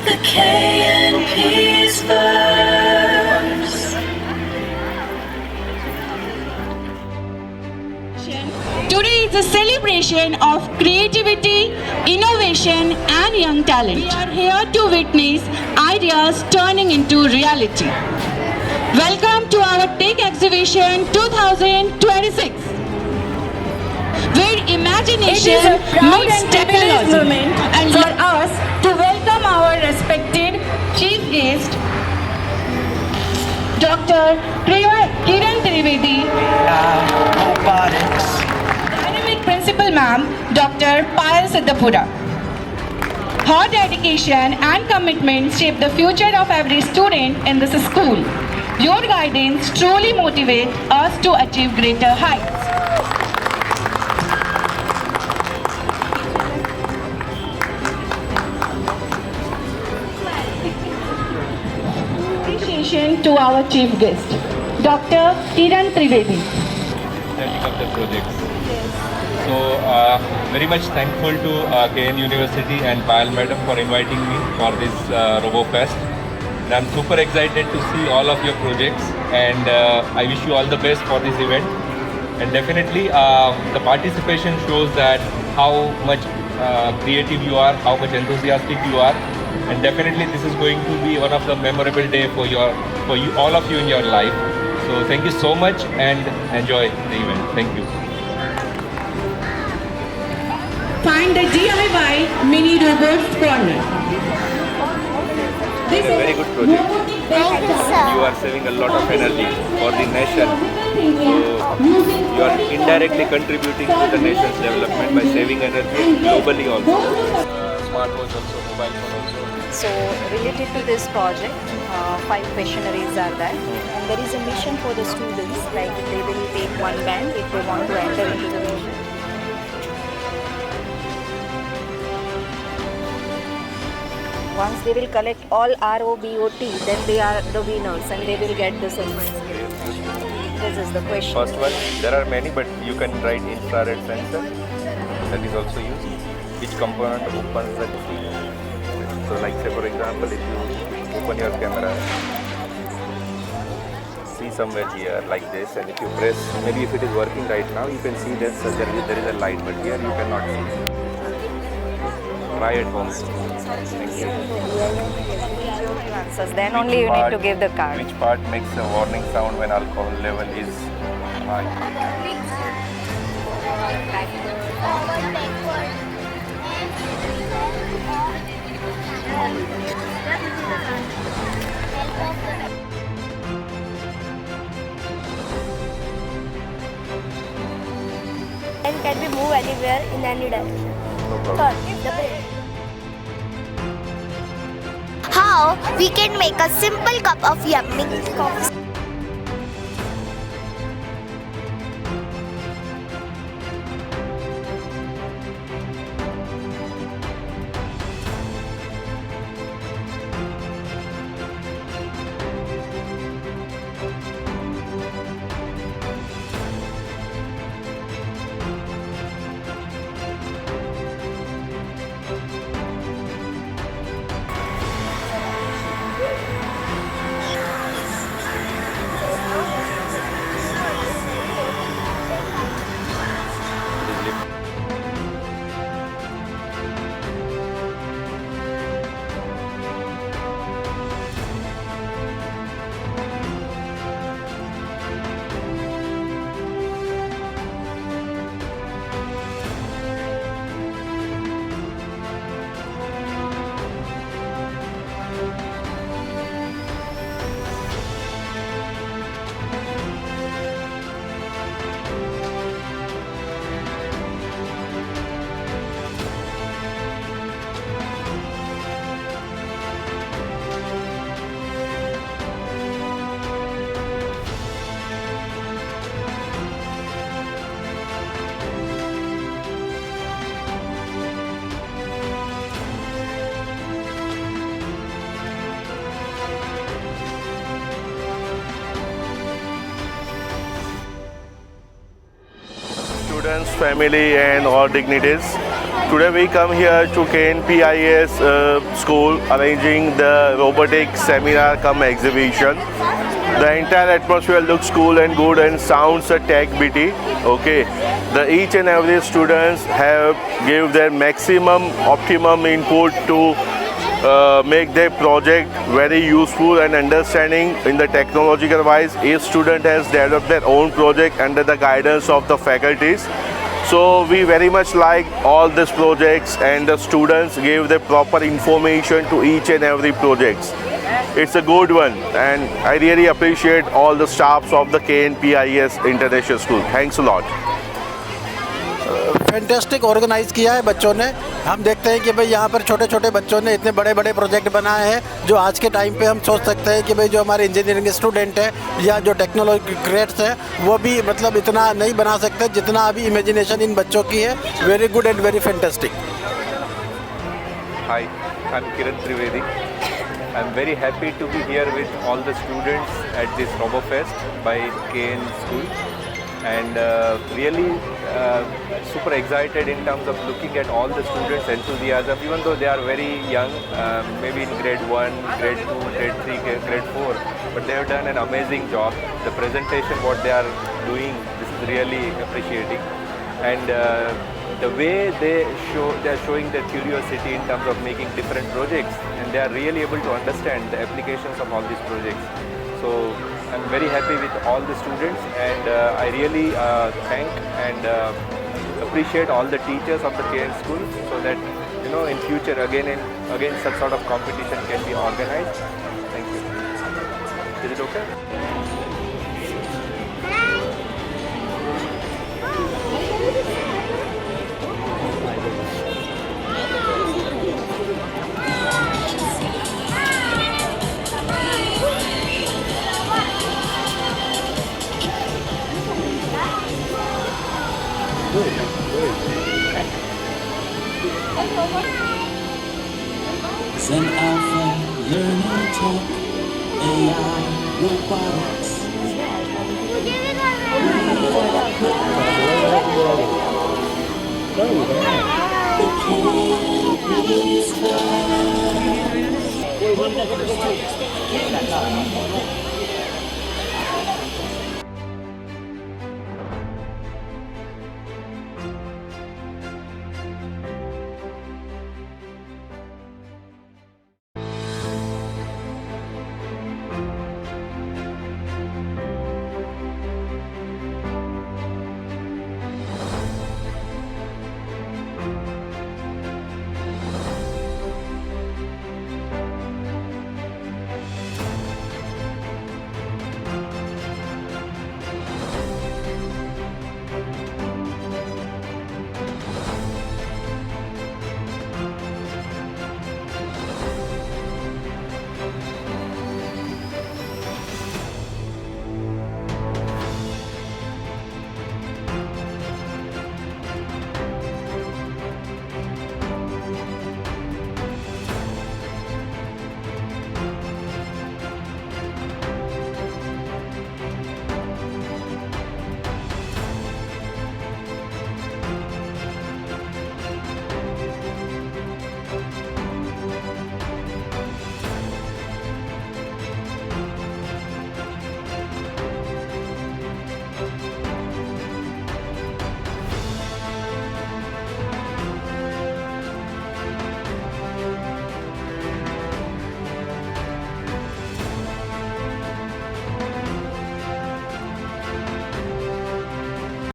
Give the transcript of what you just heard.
the K&P's verse. Today is a celebration of creativity, innovation and young talent. We are here to witness ideas turning into reality. Welcome to our Tech Exhibition 2026, where imagination meets technology. And for us to welcome our respected chief guest, Dr. Kiran Trivedi, Robotics. Dynamic Principal Ma'am, Dr. Payal Siddhapura. Her dedication and commitment shape the future of every student in this school. Your guidance truly motivates us to achieve greater heights. Appreciation to our chief guest, Dr. Kiran Trivedi. Setting up the projects. So very much thankful to KN University and Payal Madam for inviting me for this RoboFest. And I'm super excited to see all of your projects, and I wish you all the best for this event. And definitely the participation shows that how much creative you are, how much enthusiastic you are, and definitely this is going to be one of the memorable day for you, all of you in your life. So thank you so much and enjoy the event. Thank you. Find the DIY Mini Robots Corner. It's a very good project. You are saving a lot of energy for the nation. So you are indirectly contributing to the nation's development by saving energy globally also. Smartphones also, mobile phone also. So related to this project, 5 questionnaires are there, and there is a mission for the students, like they will take one band if they want to enter into the mission. Once they will collect all ROBOT, then they are the winners and they will get the surprise. This is the question. First one, there are many, but you can write infrared sensor. That is also used. Which component opens the key? So like say for example, if you open your camera, see somewhere here like this, and if you press, maybe if it is working right now, you can see that there is a light, but here you cannot see. Try at home. Thank you. Answers. Then only you need to give the card. Which part makes a warning sound when alcohol level is high? And can be moved anywhere in any direction. No problem. How we can make a simple cup of yummy coffee. Students, family and all dignitaries. Today we come here to KNPIS school arranging the robotics seminar come exhibition. The entire atmosphere looks cool and good and sounds a tech BT. Okay, each and every students have give their maximum optimum input to make their project very useful and understanding in the technological wise. Each student has developed their own project under the guidance of the faculties. So we very much like all these projects and the students gave the proper information to each and every projects. It's a good one and I really appreciate all the staffs of the KNPIS International School. Thanks a lot. Fantastic organise किया है बच्चों ने. हम देखते हैं कि भाई यहाँ पर छोटे छोटे बच्चों ने इतने बड़े बड़े प्रोजेक्ट बनाए हैं जो आज के टाइम पे हम सोच सकते हैं कि भाई जो हमारे इंजीनियरिंग स्टूडेंट हैं या जो टेक्नोलॉजी ग्रेड्स हैं वो भी मतलब इतना नहीं बना सकते जितना अभी इमेजिनेशन इन बच्चों की है. Very good and very fantastic. Hi, I'm Kiran Trivedi. I'm very happy to be here with all the students at this RoboFest by KN School, and really super excited in terms of looking at all the students' enthusiasm, even though they are very young, maybe in grade 1, grade 2, grade 3, grade 4, but they have done an amazing job. The presentation, what they are doing, this is really appreciating, and the way they are showing their curiosity in terms of making different projects, and they are really able to understand the applications of all these projects. So I'm very happy with all the students, and I really thank and appreciate all the teachers of the KN school, so that in future again such sort of competition can be organized. Thank you. Is it okay? Zen Alpha, learning tech, AI, robotics. The kid is